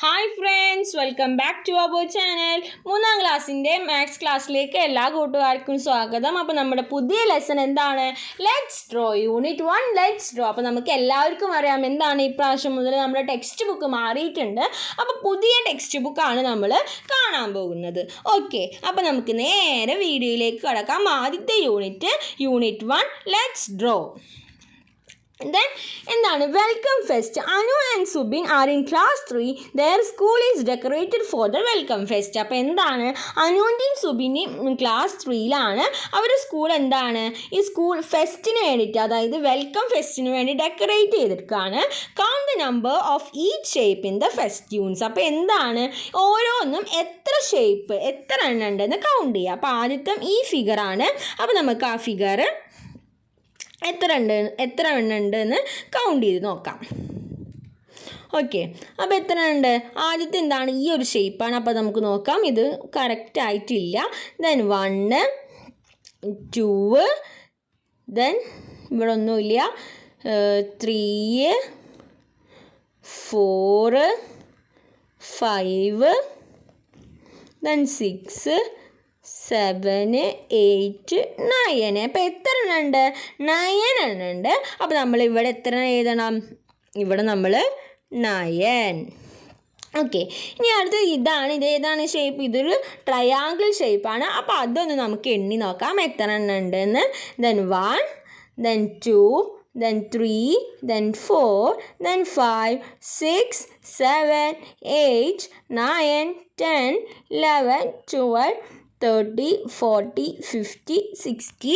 Hi friends, welcome back to our channel. 3ാം ക്ലാസ്സിൻ്റെ maths ക്ലാസ്സിലേക്ക് എല്ലാ കൂട്ടുകാർക്കും സ്വാഗതം. അപ്പോൾ നമ്മുടെ പുതിയ ലെസൺ എന്താണ്? Let's draw, unit 1 let's draw. അപ്പോൾ നമുക്ക് എല്ലാവർക്കും അറിയാം എന്താണ് ഇപ്രാവശ്യം മുതൽ നമ്മുടെ ടെക്സ്റ്റ് ബുക്ക് മാറിയിട്ടുണ്ട്. അപ്പോൾ പുതിയ ടെക്സ്റ്റ് ബുക്കാണ് നമ്മൾ കാണാൻ പോകുന്നത്. ഓക്കെ, അപ്പോൾ നമുക്ക് നേരെ വീഡിയോയിലേക്ക് കടക്കാം. ആദ്യത്തെ യൂണിറ്റ് 1 ലെറ്റ്സ് ഡ്രോ. Then എന്താണ് welcome fest. Anu and Subin are in class 3. Their school is decorated for the welcome fest. അപ്പോൾ എന്താണ് അനുവിൻ്റെയും സുബിൻ്റെയും ക്ലാസ് 3ലാണ്. അവരുടെ സ്കൂൾ എന്താണ് ഈ സ്കൂൾ ഫെസ്റ്റിന് വേണ്ടിയിട്ട്, അതായത് വെൽക്കം ഫെസ്റ്റിന് വേണ്ടി ഡെക്കറേറ്റ് ചെയ്തിരിക്കുകയാണ്. Count the number of each shape in the festoons. അപ്പോൾ എന്താണ് ഓരോന്നും എത്ര ഷേപ്പ് എത്ര എണ്ണം ഉണ്ടെന്ന് കൗണ്ട് ചെയ്യുക. അപ്പോൾ ആദ്യത്തെ ഈ ഫിഗറാണ്. അപ്പോൾ നമുക്ക് ആ ഫിഗർ എത്ര എണ്ണം ഉണ്ട് എന്ന് കൗണ്ട് ചെയ്ത് നോക്കാം. ഓക്കെ, അപ്പോൾ എത്ര ഉണ്ട്? ആദ്യത്തെ എന്താണ് ഈ ഒരു ഷേപ്പാണ്. അപ്പോൾ നമുക്ക് നോക്കാം, ഇത് കറക്റ്റ് ആയിട്ടില്ല. ദെൻ 1 2 ദെൻ ഇവിടെ ഒന്നുമില്ല, 3 4 5 ദെൻ 6 7 8 9. അപ്പോൾ എത്ര എണ്ണം ഉണ്ട്? 9 എണ്ണം ഉണ്ട്. അപ്പോൾ നമ്മൾ ഇവിടെ എത്ര എഴുതണം? ഇവിടെ നമ്മൾ 9. ഓക്കെ, ഇനി അടുത്തത് ഇത് ഏതാണ് ഷേപ്പ്? ഇതൊരു ട്രയാങ്കിൾ ഷേപ്പാണ്. അപ്പോൾ അതൊന്ന് നമുക്ക് എണ്ണി നോക്കാം എത്ര എണ്ണം ഉണ്ടെന്ന്. Then 1 then 2 then 3 then 4 then 5 6 7 8 9 10 11 12 30 40 50 60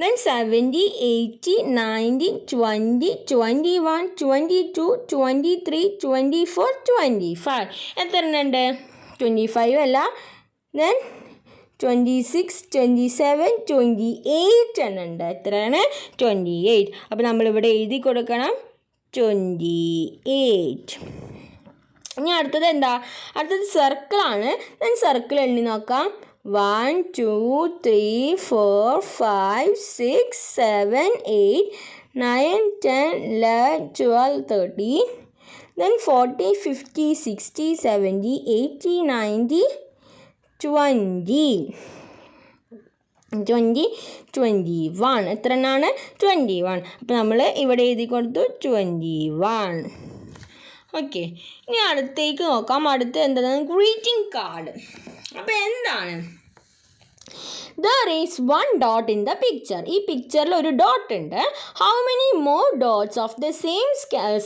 then 70 80 90 20 21 22 23 24 25. എത്ര ഉണ്ട്? 25 അല്ല, then 26 27 28 എണ്ണുണ്ട്. എത്രയാണ്? 28. അപ്പോൾ നമ്മളിവിടെ എഴുതി കൊടുക്കണം 28. ഇനി അടുത്തത് എന്താ? അടുത്തത് സർക്കിളാണ്. ഞാൻ സർക്കിൾ എണ്ണി നോക്കാം. 1 2 3 4 5 6 7 8 9 10 11 12 13 then 40 50 60 70 80 90 20 21. എത്ര എണ്ണമാണ്? 21. അപ്പോൾ നമ്മൾ ഇവിടെ എഴുതി കൊടുത്തു 21. ഓക്കെ, ഇനി അടുത്തേക്ക് നോക്കാം. അടുത്ത് എന്താണ്? Greeting card. അപ്പോൾ എന്താണ്? There is one dot in the picture. ഈ പിക്ചറിൽ ഒരു ഡോട്ട് ഉണ്ട്. How many more dots of the same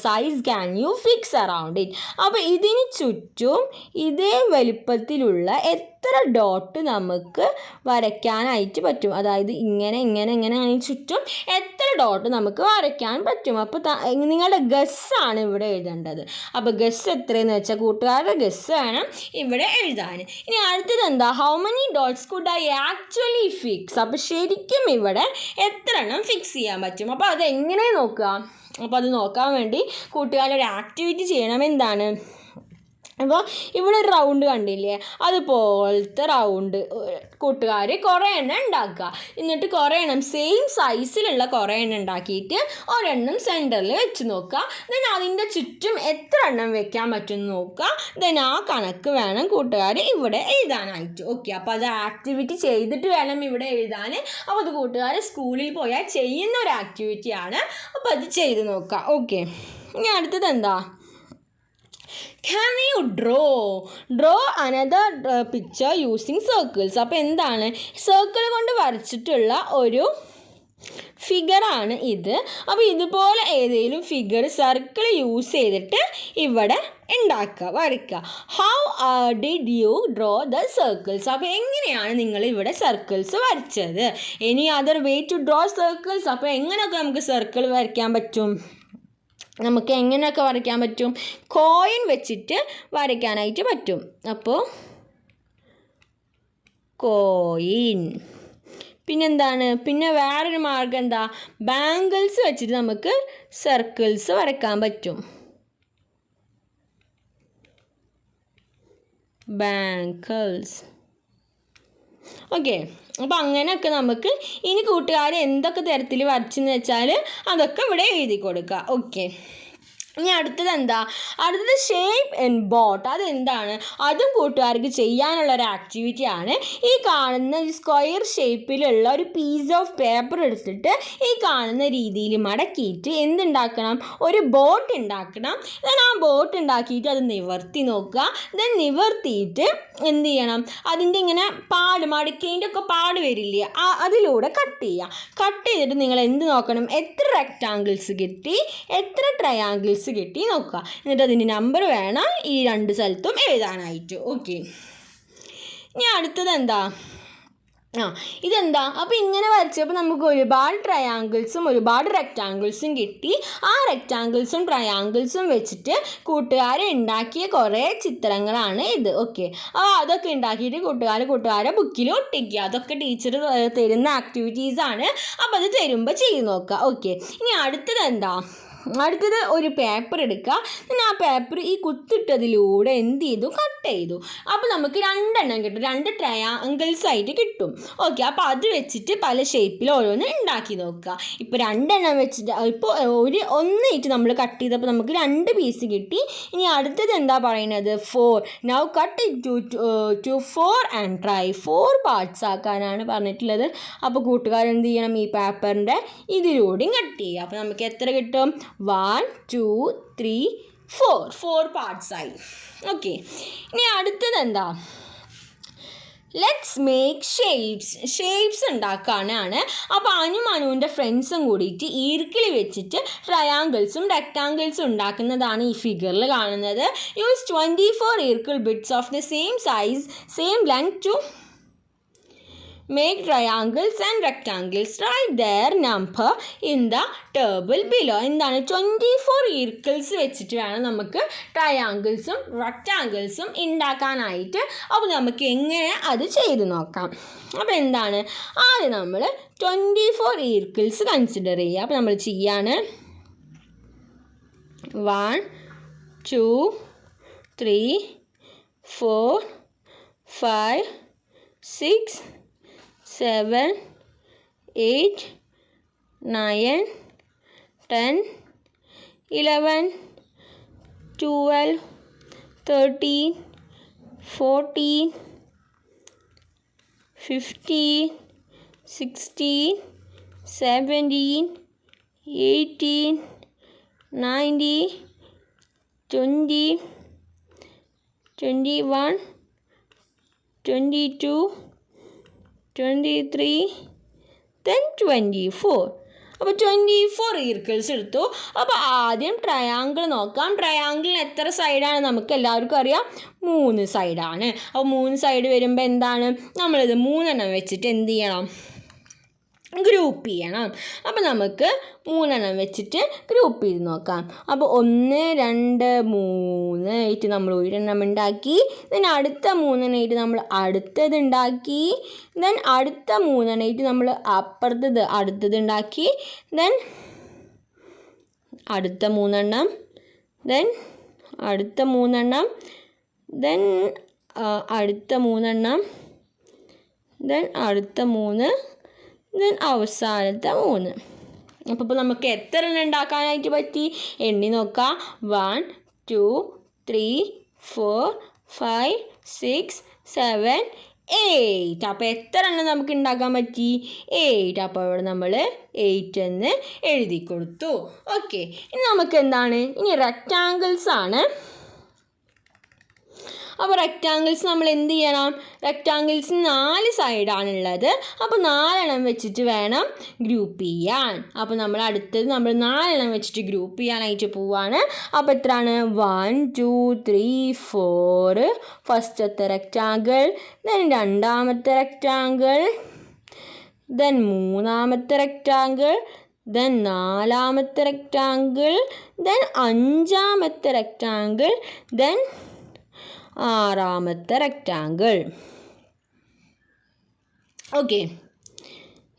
size can you fix around it? അപ്പോൾ ഇതിന് ചുറ്റും ഇതേ വലിപ്പത്തിലുള്ള എത്ര ഡോട്ട് നമുക്ക് വരയ്ക്കാനായിട്ട് പറ്റും? അതായത് ഇങ്ങനെ അതിന് ചുറ്റും എത്ര ഡോട്ട് നമുക്ക് വരയ്ക്കാൻ പറ്റും? അപ്പോൾ നിങ്ങളുടെ ഗസ്സാണ് ഇവിടെ എഴുതേണ്ടത്. അപ്പോൾ ഗസ് എത്രയെന്ന് വെച്ചാൽ കൂട്ടുകാരുടെ ഗസ് വേണം ഇവിടെ എഴുതാൻ. ഇനി അടുത്തത് എന്താ? How many dots could I actually fix. അപ്പോൾ ശരിക്കും ഇവിടെ എത്ര എണ്ണം ഫിക്സ് ചെയ്യാൻ പറ്റും? അപ്പോൾ അതെങ്ങനെ നോക്കുക? അപ്പോൾ അത് നോക്കാൻ വേണ്ടി കൂട്ടുകാരൊരു ആക്ടിവിറ്റി ചെയ്യണം. എന്താണ്? അപ്പോൾ ഇവിടെ ഒരു റൗണ്ട് കണ്ടില്ലേ? അതുപോലത്തെ റൗണ്ട് കൂട്ടുകാർ കുറേ എണ്ണം ഉണ്ടാക്കുക. എന്നിട്ട് കുറേ എണ്ണം സെയിം സൈസിലുള്ള കുറേ എണ്ണം ഉണ്ടാക്കിയിട്ട് ഒരെണ്ണം സെൻറ്ററിൽ വെച്ച് നോക്കുക. ദെൻ അതിൻ്റെ ചുറ്റും എത്ര എണ്ണം വെക്കാൻ പറ്റുമെന്ന് നോക്കുക. ദെൻ ആ കണക്ക് വേണം കൂട്ടുകാർ ഇവിടെ എഴുതാനായിട്ട്. ഓക്കെ, അപ്പോൾ അത് ആക്ടിവിറ്റി ചെയ്തിട്ട് വേണം ഇവിടെ എഴുതാൻ. അപ്പോൾ അത് കൂട്ടുകാർ സ്കൂളിൽ പോയാൽ ചെയ്യുന്ന ഒരു ആക്ടിവിറ്റിയാണ്. അപ്പോൾ അത് ചെയ്ത് നോക്കുക. ഓക്കെ, ഇനി അടുത്തത് എന്താ? Can you draw another picture using circles? അപ്പോൾ എന്താണ്? സർക്കിൾ കൊണ്ട് വരച്ചിട്ടുള്ള ഒരു ഫിഗറാണ് ഇത്. അപ്പോൾ ഇതുപോലെ ഏതെങ്കിലും ഫിഗർ സർക്കിൾ യൂസ് ചെയ്തിട്ട് ഇവിടെ വരയ്ക്കുക. How did you draw the circles? അപ്പോൾ എങ്ങനെയാണ് നിങ്ങൾ ഇവിടെ സർക്കിൾസ് വരച്ചത്? Any other way to draw circles? അപ്പോൾ എങ്ങനെയൊക്കെ നമുക്ക് സർക്കിൾ വരയ്ക്കാൻ പറ്റും? നമുക്ക് എങ്ങനെയൊക്കെ വരയ്ക്കാൻ പറ്റും? കോയിൻ വെച്ചിട്ട് വരയ്ക്കാനായിട്ട് പറ്റും. അപ്പോൾ കോയിൻ. പിന്നെന്താണ്? പിന്നെ വേറൊരു മാർഗം എന്താ? ബാങ്കിൾസ് വെച്ചിട്ട് നമുക്ക് സർക്കിൾസ് വരയ്ക്കാൻ പറ്റും. ബാങ്കിൾസ്. ഓക്കെ, അപ്പോൾ അങ്ങനെയൊക്കെ നമുക്ക് ഇനി കൂട്ടുകാർ എന്തൊക്കെ തരത്തിൽ വരച്ചെന്ന് വെച്ചാൽ അതൊക്കെ ഇവിടെ എഴുതി കൊടുക്കുക. ഓക്കെ, ഇനി അടുത്തത് എന്താ? അടുത്തത് ഷേപ്പ് ആൻഡ് ബോട്ട്. അതെന്താണ്? അതും കൂട്ടുകാർക്ക് ചെയ്യാനുള്ള ഒരു ആക്ടിവിറ്റിയാണ്. ഈ കാണുന്ന ഈ സ്ക്വയർ ഷേപ്പിലുള്ള ഒരു പീസ് ഓഫ് പേപ്പർ എടുത്തിട്ട് ഈ കാണുന്ന രീതിയിൽ മടക്കിയിട്ട് എന്തുണ്ടാക്കണം? ഒരു ബോട്ട് ഉണ്ടാക്കണം. ദെൻ ആ ബോട്ട് ഉണ്ടാക്കിയിട്ട് അത് നിവർത്തി നോക്കുക. ദെൻ നിവർത്തിയിട്ട് എന്ത് ചെയ്യണം? അതിൻ്റെ ഇങ്ങനെ മടക്കേൻ്റെ ഒക്കെ പാട് വരില്ലേ, അതിലൂടെ കട്ട് ചെയ്യുക. കട്ട് ചെയ്തിട്ട് നിങ്ങൾ എന്ത് നോക്കണം? എത്ര റെക്റ്റാങ്കിൾസ് കിട്ടി, എത്ര ട്രയാങ്കിൾസ് കിട്ടി നോക്കുക. എന്നിട്ട് അതിൻ്റെ നമ്പർ വേണം ഈ രണ്ട് സ്ഥലത്തും എഴുതാനായിട്ട്. ഓക്കെ, ഇനി അടുത്തത് എന്താ? ഇതെന്താ? അപ്പോൾ ഇങ്ങനെ വരച്ചപ്പോൾ നമുക്ക് ഒരുപാട് ട്രയാങ്കിൾസും ഒരുപാട് റെക്റ്റാങ്കിൾസും കിട്ടി. ആ റെക്റ്റാങ്കിൾസും ട്രയാങ്കിൾസും വെച്ചിട്ട് കൂട്ടുകാരെ ഉണ്ടാക്കിയ കുറേ ചിത്രങ്ങളാണ് ഇത്. ഓക്കെ, അപ്പോൾ അതൊക്കെ ഉണ്ടാക്കിയിട്ട് കൂട്ടുകാരെ ബുക്കിൽ ഒട്ടിക്കുക. അതൊക്കെ ടീച്ചർ തരുന്ന ആക്ടിവിറ്റീസാണ്. അപ്പോൾ അത് തരുമ്പോൾ ചെയ്ത് നോക്കുക. ഓക്കെ, ഇനി അടുത്തത് എന്താ? അടുത്തത് ഒരു പേപ്പർ എടുക്കുക. പിന്നെ ആ പേപ്പർ ഈ കുത്തിട്ടതിലൂടെ എന്ത് ചെയ്തു? കട്ട് ചെയ്തു. അപ്പോൾ നമുക്ക് രണ്ടെണ്ണം കിട്ടും, രണ്ട് ട്രയാങ്കിൾസ് ആയിട്ട് കിട്ടും. ഓക്കെ, അപ്പോൾ അത് വെച്ചിട്ട് പല ഷേപ്പിൽ ഓരോന്ന് ഉണ്ടാക്കി നോക്കുക. ഇപ്പോൾ രണ്ടെണ്ണം വെച്ചിട്ട് ഇപ്പോൾ ഒന്നായിട്ട് നമ്മൾ കട്ട് ചെയ്തപ്പോൾ നമുക്ക് 2 പീസ് കിട്ടി. ഇനി അടുത്തത് എന്താ പറയുന്നത്? 4. Now cut it to 4 and try. 4 parts ആക്കാനാണ് പറഞ്ഞിട്ടുള്ളത്. അപ്പോൾ കൂട്ടുകാരെന്ത് ചെയ്യണം? ഈ പേപ്പറിൻ്റെ ഇതിലൂടെയും കട്ട് ചെയ്യുക. അപ്പോൾ നമുക്ക് എത്ര കിട്ടും? 1 2 3 4 പാർട്സ് ആയി. ഓക്കെ, ഇനി അടുത്തത് എന്താ? ലെറ്റ്സ് മേക്ക് ഷേപ്സ് ഉണ്ടാക്കാനാണ്. അപ്പോൾ അനുവിൻ്റെ ഫ്രണ്ട്സും കൂടിയിട്ട് ഈർക്കിളി വെച്ചിട്ട് ട്രയാങ്കിൾസും റെക്റ്റാങ്കിൾസും ഉണ്ടാക്കുന്നതാണ് ഈ ഫിഗറിൽ കാണുന്നത്. യൂസ് 24 ഈർക്കിൾ bits of the same size same length to make triangles and rectangles. Write their number in the table below. എന്താണ്? 24 ഈർക്കിൾസ് വെച്ചിട്ട് വേണം നമുക്ക് ട്രയാങ്കിൾസും റെക്റ്റാങ്കിൾസും ഉണ്ടാക്കാനായിട്ട്. അപ്പോൾ നമുക്ക് എങ്ങനെ അത് ചെയ്ത് നോക്കാം. അപ്പോൾ എന്താണ്? ആദ്യം നമ്മൾ 24 ഈർക്കിൾസ് കൺസിഡർ ചെയ്യുക. അപ്പോൾ നമ്മൾ ചെയ്യാണ് 1 2 3 4 5 6 7 8 9 10 11 12 13 14 15 16 17 18 19 20 21 22 23 then 24. അപ്പോൾ 24 ഈർക്കിൾസ് എടുത്തു. അപ്പോൾ ആദ്യം ട്രയാങ്കിൾ നോക്കാം. ട്രയാങ്കിളിന് എത്ര സൈഡാണ്? നമുക്ക് എല്ലാവർക്കും അറിയാം, 3 സൈഡാണ്. അപ്പോൾ 3 സൈഡ് വരുമ്പോൾ എന്താണ്? നമ്മളിത് 3 എണ്ണം വെച്ചിട്ട് എന്ത് ചെയ്യണം? ഗ്രൂപ്പ് ചെയ്യണം. അപ്പോൾ നമുക്ക് 3 എണ്ണം വെച്ചിട്ട് ഗ്രൂപ്പ് ചെയ്ത് നോക്കാം. അപ്പോൾ 1 2 3 ആയിട്ട് നമ്മൾ ഒരെണ്ണം ഉണ്ടാക്കി. ദെൻ അടുത്ത 3 എണ്ണമായിട്ട് നമ്മൾ അടുത്തത് ഉണ്ടാക്കി. ദെൻ അടുത്ത 3 എണ്ണമായിട്ട് നമ്മൾ അടുത്തത് ഉണ്ടാക്കി. ദെൻ അടുത്ത 3 എണ്ണം. ദെൻ അടുത്ത 3 എണ്ണം. ദെൻ അടുത്ത 3 എണ്ണം. ദെൻ അടുത്ത 3. ദെൻ അവസാനത്തെ 3. അപ്പോൾ നമുക്ക് എത്ര എണ്ണം ഉണ്ടാക്കാനായിട്ട് പറ്റി? എണ്ണി നോക്കാം. 1 2 3 4 5 6 7 8. അപ്പോൾ എത്ര എണ്ണം നമുക്ക് ഉണ്ടാക്കാൻ പറ്റി? 8. അപ്പോൾ ഇവിടെ നമ്മൾ 8 എന്ന് എഴുതി കൊടുത്തു. ഓക്കെ, ഇനി നമുക്ക് എന്താണ്? ഇനി റെക്റ്റാങ്കിൾസ് ആണ്. അപ്പോൾ റെക്റ്റാങ്കിൾസ് നമ്മൾ എന്ത് ചെയ്യണം? റെക്റ്റാങ്കിൾസ് 4 സൈഡാണുള്ളത്. അപ്പോൾ 4 എണ്ണം വെച്ചിട്ട് വേണം ഗ്രൂപ്പ് ചെയ്യാൻ. അപ്പോൾ നമ്മൾ 4 എണ്ണം വെച്ചിട്ട് ഗ്രൂപ്പ് ചെയ്യാനായിട്ട് പോവാണ്. അപ്പോൾ എത്രയാണ്? 1 2 3 4 ഫസ്റ്റത്തെ റെക്റ്റാങ്കിൾ. ദെൻ രണ്ടാമത്തെ റെക്റ്റാങ്കിൾ. ദെൻ മൂന്നാമത്തെ റെക്റ്റാങ്കിൾ. ദെൻ നാലാമത്തെ റെക്റ്റാങ്കിൾ. ദെൻ അഞ്ചാമത്തെ റെക്റ്റാങ്കിൾ. ദെൻ ആറാമത്തെ റെക്റ്റാങ്കിൾ. ഓക്കെ,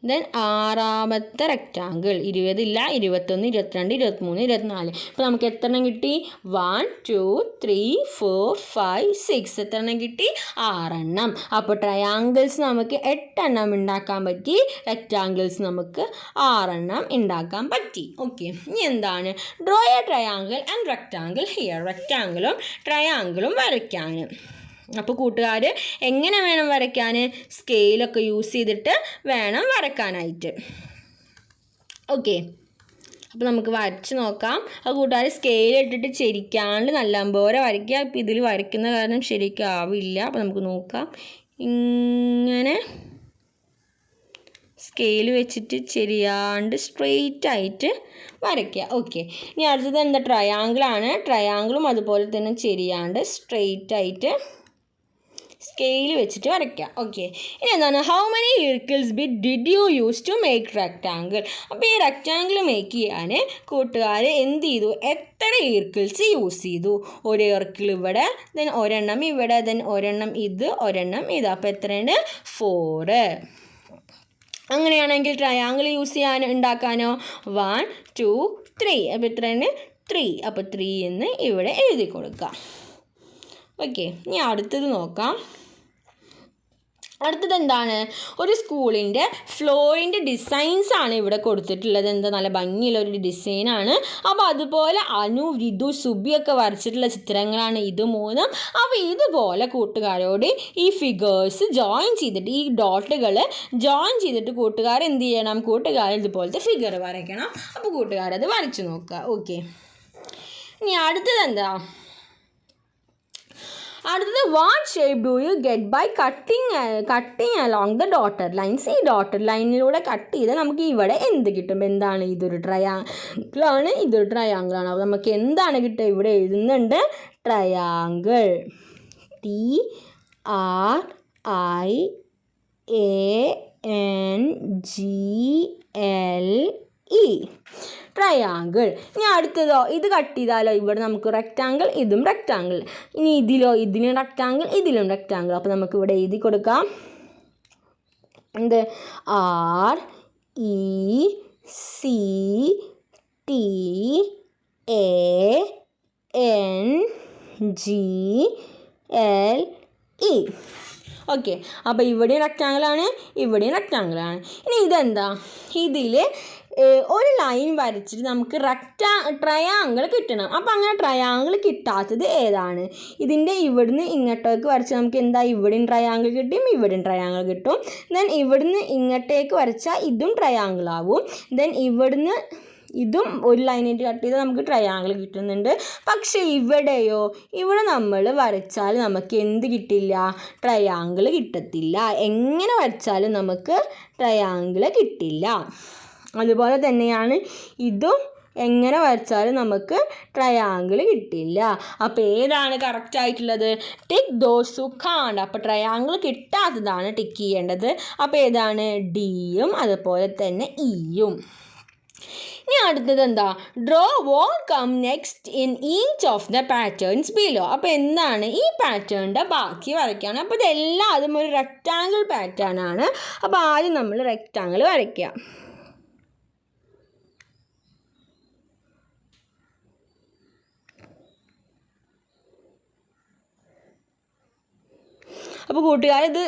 ദെൻ ആറാമത്തെ റെക്റ്റാങ്കിൾ 20 ഇല്ല, 21, 22, 23, 24. ഇപ്പോൾ നമുക്ക് എത്ര എണ്ണം കിട്ടി? 1, 2, 3, 4, 5, 6. എത്ര എണ്ണം കിട്ടി? 6 എണ്ണം. അപ്പോൾ ട്രയാങ്കിൾസ് നമുക്ക് 8 എണ്ണം ഉണ്ടാക്കാൻ പറ്റി, റെക്റ്റാങ്കിൾസ് നമുക്ക് 6 എണ്ണം ഉണ്ടാക്കാൻ പറ്റി. ഓക്കെ, ഇനി എന്താണ്? Draw a triangle and rectangle here. റെക്റ്റാങ്കിളും ട്രയാങ്കിളും വരയ്ക്കാനും. അപ്പോൾ കൂട്ടുകാർ എങ്ങനെ വേണം വരയ്ക്കാൻ? സ്കെയിലൊക്കെ യൂസ് ചെയ്തിട്ട് വേണം വരയ്ക്കാനായിട്ട്. ഓക്കെ, അപ്പോൾ നമുക്ക് വരച്ച് നോക്കാം. ആ കൂട്ടുകാർ സ്കെയിലിട്ടിട്ട് ചെരിക്കാണ്ട് നല്ലപോലെ വരയ്ക്കുക. അപ്പോൾ ഇതിൽ വരയ്ക്കുന്ന കാരണം ശരിക്കാവില്ല. അപ്പോൾ നമുക്ക് നോക്കാം. ഇങ്ങനെ സ്കെയിൽ വെച്ചിട്ട് ചെരിയാണ്ട് സ്ട്രെയിറ്റ് ആയിട്ട് വരയ്ക്കുക. ഓക്കെ, ഇനി അടുത്തത് എന്താ? ട്രയാങ്കിളാണ്. ട്രയാങ്കിളും അതുപോലെ തന്നെ ചെരിയാണ്ട് സ്ട്രെയിറ്റ് ആയിട്ട് സ്കെയിൽ വെച്ചിട്ട് വരയ്ക്കുക. ഓക്കെ, ഇനി എന്താണ്? How many circles bit did you use to make rectangle? അപ്പോൾ ഈ റെക്റ്റാങ്കിൾ മേക്ക് ചെയ്യാൻ കൂട്ടുകാർ എന്ത് ചെയ്തു? എത്ര സർക്കിൾസ് യൂസ് ചെയ്തു? ഒരു സർക്കിൾ ഇവിടെ, ദെൻ ഒരെണ്ണം ഇവിടെ, ദെൻ ഒരെണ്ണം ഇത്, ഒരെണ്ണം ഇത്. അപ്പോൾ എത്രയാണ്? 4. അങ്ങനെയാണെങ്കിൽ ട്രയാങ്കിൾ യൂസ് ചെയ്യാൻ ഉണ്ടാക്കാനോ? 1, 2, 3. അപ്പോൾ എത്രയാണ്? 3. അപ്പോൾ 3 എന്ന് ഇവിടെ എഴുതി കൊടുക്കാം. ഓക്കെ, ഇനി അടുത്തത് നോക്കാം. അടുത്തത് എന്താണ്? ഒരു സ്കൂളിൻ്റെ ഫ്ലോറിൻ്റെ ഡിസൈൻസ് ആണ് ഇവിടെ കൊടുത്തിട്ടുള്ളത്. എന്താ നല്ല ഭംഗിയുള്ള ഒരു ഡിസൈനാണ്. അപ്പോൾ അതുപോലെ അനു, വിധു, സുബിയൊക്കെ വരച്ചിട്ടുള്ള ചിത്രങ്ങളാണ് ഇത് 3. അപ്പോൾ ഇതുപോലെ കൂട്ടുകാരോട് ഈ ഫിഗേഴ്സ് ജോയിൻ ചെയ്തിട്ട്, ഈ ഡോട്ടുകൾ ജോയിൻ ചെയ്തിട്ട് കൂട്ടുകാർ എന്ത് ചെയ്യണം? കൂട്ടുകാർ ഇതുപോലത്തെ ഫിഗർ വരയ്ക്കണം. അപ്പോൾ കൂട്ടുകാരത് വരച്ച് നോക്കുക. ഓക്കെ, ഇനി അടുത്തത് എന്താ? അടുത്തത് what shape do you get by cutting along the dotted lines? ഈ ഡോട്ടർ ലൈനിലൂടെ കട്ട് ചെയ്താൽ നമുക്ക് ഇവിടെ എന്ത് കിട്ടും? എന്താണ്? ഇതൊരു ട്രയാങ്കിളാണ്, ഇതൊരു ട്രയാങ്കിളാണ്. അപ്പോൾ നമുക്ക് എന്താണ് കിട്ടുക? ഇവിടെ എഴുതുന്നുണ്ട് ട്രയാങ്കിൾ. TRIANGLE triangle. ഇനി അടുത്തതോ? ഇത് കട്ട് ചെയ്താലോ? ഇവിടെ നമുക്ക് റെക്റ്റാങ്കിൾ, ഇതും റെക്റ്റാങ്കിൾ. ഇനി ഇതിലോ? ഇതിലും റെക്റ്റാങ്കിൾ, ഇതിലും റെക്റ്റാങ്കിൾ. അപ്പോൾ നമുക്ക് ഇവിടെ എഴുതി കൊടുക്കാം. എന്ത്? RECTANGLE. ഓക്കെ, അപ്പോൾ ഇവിടെയും റെക്റ്റാങ്കിളാണ്, ഇവിടെയും റെക്റ്റാങ്കിളാണ്. ഇനി ഇതെന്താ? ഇതിൽ ഒരു ലൈൻ വരച്ചിട്ട് നമുക്ക് ട്രയാങ്കിൾ കിട്ടണം. അപ്പോൾ അങ്ങനെ ട്രയാങ്കിൾ കിട്ടാത്തത് ഏതാണ്? ഇതിൻ്റെ ഇവിടുന്ന് ഇങ്ങോട്ടേക്ക് വരച്ച് നമുക്ക് എന്താ? ഇവിടെയും ട്രയാങ്കിൾ കിട്ടും, ഇവിടെയും ട്രയാങ്കിൾ കിട്ടും. ദെൻ ഇവിടുന്ന് ഇങ്ങോട്ടേക്ക് വരച്ചാൽ ഇതും ട്രയാങ്കിൾ ആവും. ദെൻ ഇവിടുന്ന് ഇതും ഒരു ലൈനായിട്ട് കട്ട് ചെയ്താൽ നമുക്ക് ട്രയാങ്കിൾ കിട്ടുന്നുണ്ട്. പക്ഷേ ഇവിടെയോ? ഇവിടെ നമ്മൾ വരച്ചാൽ നമുക്ക് എന്ത് കിട്ടില്ല? ട്രയാങ്കിൾ കിട്ടത്തില്ല. എങ്ങനെ വരച്ചാലും നമുക്ക് ട്രയാങ്കിൾ കിട്ടില്ല. അതുപോലെ തന്നെയാണ് ഇതും. എങ്ങനെ വരച്ചാലും നമുക്ക് ട്രയാങ്കിൾ കിട്ടില്ല. അപ്പോൾ ഏതാണ് കറക്റ്റ് ആയിട്ടുള്ളത്? ടിക്ക് ദോസ് ഹു കാണ്ട്. അപ്പോൾ ട്രയാങ്കിൾ കിട്ടാത്തതാണ് ടിക്ക് ചെയ്യേണ്ടത്. അപ്പോൾ ഏതാണ്? ഡിയും അതുപോലെ തന്നെ ഇയും. ഇനി അടുത്തത് എന്താ? Draw what come next in each of the patterns below. അപ്പോൾ എന്താണ്? ഈ പാറ്റേണിൻ്റെ ബാക്കി വരയ്ക്കുകയാണ്. അപ്പോൾ ഇതെല്ലാം അതും ഒരു റെക്റ്റാങ്കിൾ പാറ്റേൺ ആണ്. അപ്പോൾ ആദ്യം നമ്മൾ റെക്റ്റാങ്കിൾ വരയ്ക്കുക. അപ്പോൾ കൂട്ടുകാർ ഇത്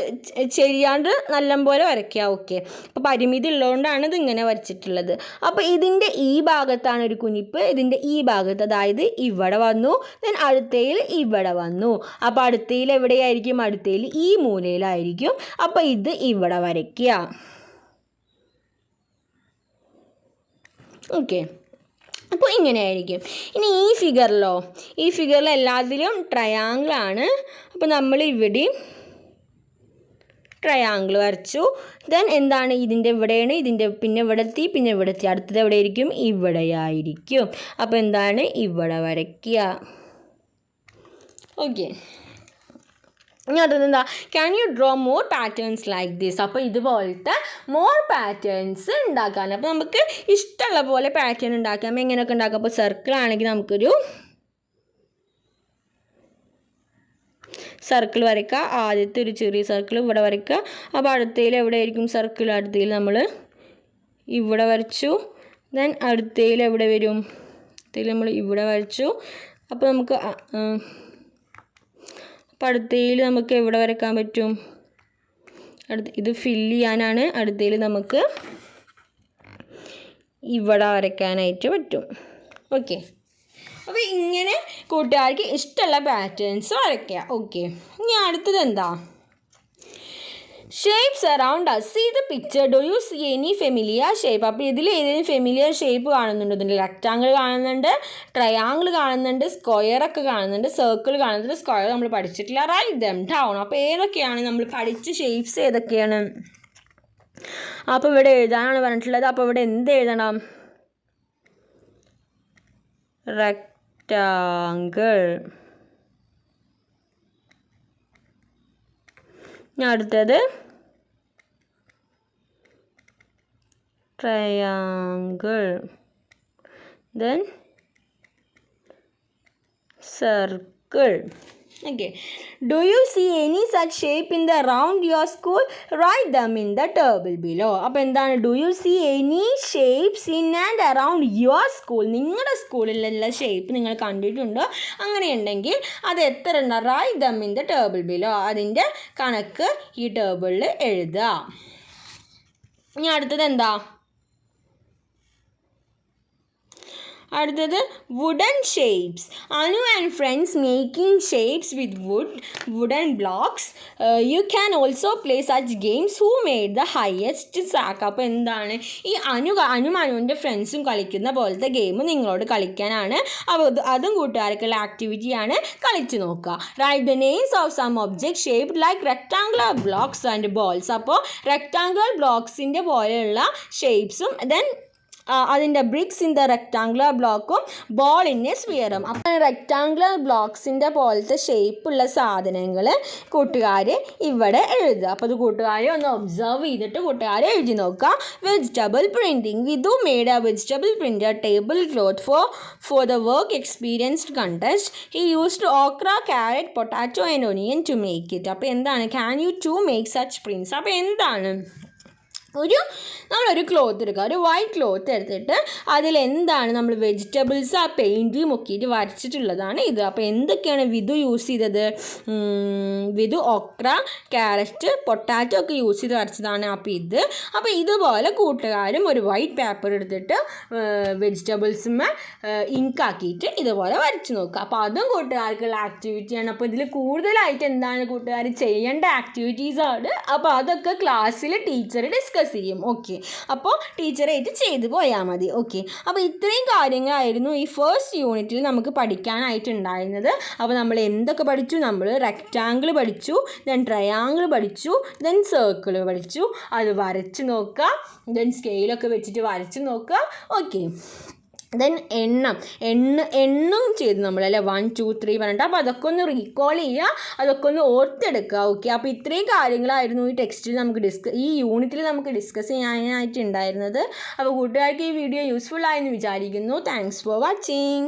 ശരിയാണ്ട് നല്ലപോലെ വരയ്ക്കുക. ഓക്കെ, അപ്പോൾ പരിമിതി ഉള്ളതുകൊണ്ടാണ് ഇത് ഇങ്ങനെ വരച്ചിട്ടുള്ളത്. അപ്പോൾ ഇതിൻ്റെ ഈ ഭാഗത്താണ് ഒരു കുനിപ്പ്, ഇതിൻ്റെ ഈ ഭാഗത്ത്, അതായത് ഇവിടെ വന്നു, ദെൻ അടുത്തയിൽ ഇവിടെ വന്നു. അപ്പോൾ അടുത്തയിൽ എവിടെയായിരിക്കും? അടുത്തയിൽ ഈ മൂലയിലായിരിക്കും. അപ്പോൾ ഇത് ഇവിടെ വരയ്ക്കുക. ഓക്കെ, അപ്പോൾ ഇങ്ങനെയായിരിക്കും. ഇനി ഈ ഫിഗറിലോ? ഈ ഫിഗറിൽ എല്ലാത്തിലും ട്രയാങ്കിളാണ്. അപ്പോൾ നമ്മൾ ഇവിടെയും ട്രയാങ്കിൾ വരച്ചു. ദെൻ എന്താണ്? ഇതിൻ്റെ ഇവിടെയാണ്, ഇതിൻ്റെ പിന്നെ ഇവിടെ എത്തി, പിന്നെ ഇവിടെ എത്തി. അടുത്തത് എവിടെയായിരിക്കും? ഇവിടെയായിരിക്കും. അപ്പോൾ എന്താണ്? ഇവിടെ വരയ്ക്കുക. ഓക്കെ, ഇനി അടുത്തെന്താ? Can you draw more patterns like this? അപ്പോൾ ഇതുപോലത്തെ മോർ പാറ്റേൺസ് ഉണ്ടാക്കാൻ. അപ്പോൾ നമുക്ക് ഇഷ്ടമുള്ള പോലെ പാറ്റേൺ ഉണ്ടാക്കാം. എങ്ങനെയൊക്കെ ഉണ്ടാക്കാം? അപ്പോൾ സർക്കിൾ ആണെങ്കിൽ നമുക്കൊരു സർക്കിൾ വരയ്ക്കുക. ആദ്യത്തെ ഒരു ചെറിയ സർക്കിൾ ഇവിടെ വരയ്ക്കുക. അപ്പോൾ അടുത്തയിൽ എവിടെയായിരിക്കും സർക്കിൾ? അടുത്തയിൽ നമ്മൾ ഇവിടെ വരച്ചു. ദെൻ അടുത്തതിൽ എവിടെ വരും? അടുത്തതിൽ നമ്മൾ ഇവിടെ വരച്ചു. അപ്പോൾ നമുക്ക് അടുത്തതിൽ നമുക്ക് എവിടെ വരയ്ക്കാൻ പറ്റും? ഇത് ഫില്ല് ചെയ്യാനാണ്. അടുത്തതിൽ നമുക്ക് ഇവിടെ വരയ്ക്കാനായിട്ട് പറ്റും. ഓക്കെ, അപ്പോൾ ഇങ്ങനെ കൂട്ടുകാർക്ക് ഇഷ്ടമുള്ള പാറ്റേൺസ് വരയ്ക്കുക. ഓക്കെ, ഇനി അടുത്തത് എന്താ? Shapes around us. See the picture. Do you see any familiar shape? അപ്പോൾ ഇതിൽ ഏതെങ്കിലും ഫെമിലിയർ ഷേപ്പ് കാണുന്നുണ്ട്? ഇതിൽ റെക്റ്റാങ്കിൾ കാണുന്നുണ്ട്, ട്രയാങ്കിൾ കാണുന്നുണ്ട്, സ്ക്വയറൊക്കെ കാണുന്നുണ്ട്, സർക്കിൾ കാണുന്നുണ്ട്. സ്ക്വയർ നമ്മൾ പഠിച്ചിട്ടില്ല. Write them down. അപ്പോൾ ഏതൊക്കെയാണ് നമ്മൾ പഠിച്ച ഷേപ്സ്? ഏതൊക്കെയാണ്? അപ്പോൾ ഇവിടെ എഴുതാനാണ് പറഞ്ഞിട്ടുള്ളത്. അപ്പോൾ ഇവിടെ എന്ത് എഴുതണം? റെക്റ്റാങ്കിൾ. അടുത്തത് triangle, then circle. Okay, do you see any such shape in the around your school? Write them in the table below. അപ്പോൾ എന്താണ്? Do you see any shapes in and around your school? നിങ്ങളുടെ സ്കൂളിലുള്ള shape നിങ്ങൾ കണ്ടിട്ടുണ്ടോ? അങ്ങനെയുണ്ടെങ്കിൽ അത് എത്ര ഉണ്ട്? Write them in the table below. അതിൻ്റെ കണക്ക് ഈ ടേബിളിൽ എഴുതുക. ഇനി അടുത്തത് എന്താ? അടുത്തത് wooden shapes. Anu and friends making shapes with wooden blocks. You can also play such games. Who made the highest stack? അപ്പോൾ എന്താണ്? ഈ അനുവിൻ്റെ ഫ്രണ്ട്സും കളിക്കുന്ന പോലത്തെ ഗെയിം നിങ്ങളോട് കളിക്കാനാണ്. അപ്പോൾ അതും കൂട്ടുകാർക്കുള്ള ആക്ടിവിറ്റിയാണ്. കളിച്ച് നോക്കുക. Write the names of some object shaped like rectangular blocks and balls. അപ്പോൾ റെക്ടാങ്കുലർ ബ്ലോക്സിൻ്റെ പോലെയുള്ള ഷേപ്സും ദെൻ അതിൻ്റെ ബ്രിക്സ് ഇൻ ദ റെക്ടാങ്കുലർ ബ്ലോക്കും ബോൾ ഇൻ എ സ്ഫിയറും. അപ്പോൾ റെക്ടാങ്കുലർ ബ്ലോക്സിൻ്റെ പോലത്തെ ഷേപ്പുള്ള സാധനങ്ങൾ കൂട്ടുകാർ ഇവിടെ എഴുതുക. അപ്പോൾ അത് കൂട്ടുകാർ ഒന്ന് ഒബ്സർവ് ചെയ്തിട്ട് കൂട്ടുകാർ എഴുതി നോക്കുക. Vegetable printing. Vidhu made a vegetable printer table cloth for the work experienced contest. He used okra, carrot, potato and onion to make it. അപ്പോൾ എന്താണ്? Can you to make such prints? അപ്പോൾ എന്താണ്? നമ്മളൊരു ക്ലോത്ത് എടുക്കുക, ഒരു വൈറ്റ് ക്ലോത്ത് എടുത്തിട്ട് അതിലെന്താണ് നമ്മൾ വെജിറ്റബിൾസ് ആ പെയിൻറ്റിൽ മുക്കിയിട്ട് വരച്ചിട്ടുള്ളതാണ് ഇത്. അപ്പോൾ എന്തൊക്കെയാണ് വിധു യൂസ് ചെയ്തത്? വിധു ഓക്ര, ക്യാരറ്റ്, പൊട്ടാറ്റോ ഒക്കെ യൂസ് ചെയ്ത് വരച്ചതാണ്. അപ്പോൾ ഇതുപോലെ കൂട്ടുകാരും ഒരു വൈറ്റ് പേപ്പർ എടുത്തിട്ട് വെജിറ്റബിൾസുമേ ഇങ്കാക്കിയിട്ട് ഇതുപോലെ വരച്ച് നോക്കുക. അപ്പോൾ അതും കൂട്ടുകാർക്കുള്ള ആക്ടിവിറ്റിയാണ്. അപ്പോൾ ഇതിൽ കൂടുതലായിട്ട് എന്താണ് കൂട്ടുകാർ ചെയ്യേണ്ട ആക്ടിവിറ്റീസാണ്. അപ്പോൾ അതൊക്കെ ക്ലാസ്സിൽ ടീച്ചർ ഡിസ്കസ് ചെയ്യും. ഓക്കെ, അപ്പോൾ ടീച്ചറായിട്ട് ചെയ്തു പോയാൽ മതി. ഓക്കെ, അപ്പോൾ ഇത്രയും കാര്യങ്ങളായിരുന്നു ഈ ഫസ്റ്റ് യൂണിറ്റിൽ നമുക്ക് പഠിക്കാനായിട്ടുണ്ടായിരുന്നത്. അപ്പോൾ നമ്മൾ എന്തൊക്കെ പഠിച്ചു? നമ്മൾ റെക്റ്റാങ്കിൾ പഠിച്ചു, ദെൻ ട്രയാങ്കിൾ പഠിച്ചു, ദെൻ സർക്കിൾ പഠിച്ചു. അത് വരച്ച് നോക്കുക, ദെൻ സ്കെയിലൊക്കെ വെച്ചിട്ട് വരച്ച് നോക്കുക. ഓക്കെ, ദെൻ എണ്ണം ചെയ്ത് നമ്മളല്ലേ 1 2 3 പറഞ്ഞിട്ട്. അപ്പോൾ അതൊക്കെ ഒന്ന് റീകോൾ ചെയ്യുക, അതൊക്കെ ഒന്ന് ഓർത്തെടുക്കുക. ഓക്കെ, അപ്പോൾ ഇത്രയും കാര്യങ്ങളായിരുന്നു ഈ ടെക്സ്റ്റിൽ നമുക്ക് ഈ യൂണിറ്റിൽ നമുക്ക് ഡിസ്കസ് ചെയ്യാനായിട്ടുണ്ടായിരുന്നത്. അപ്പോൾ കൂട്ടുകാർക്ക് ഈ വീഡിയോ യൂസ്ഫുൾ ആയെന്ന് വിചാരിക്കുന്നു. Thanks for watching.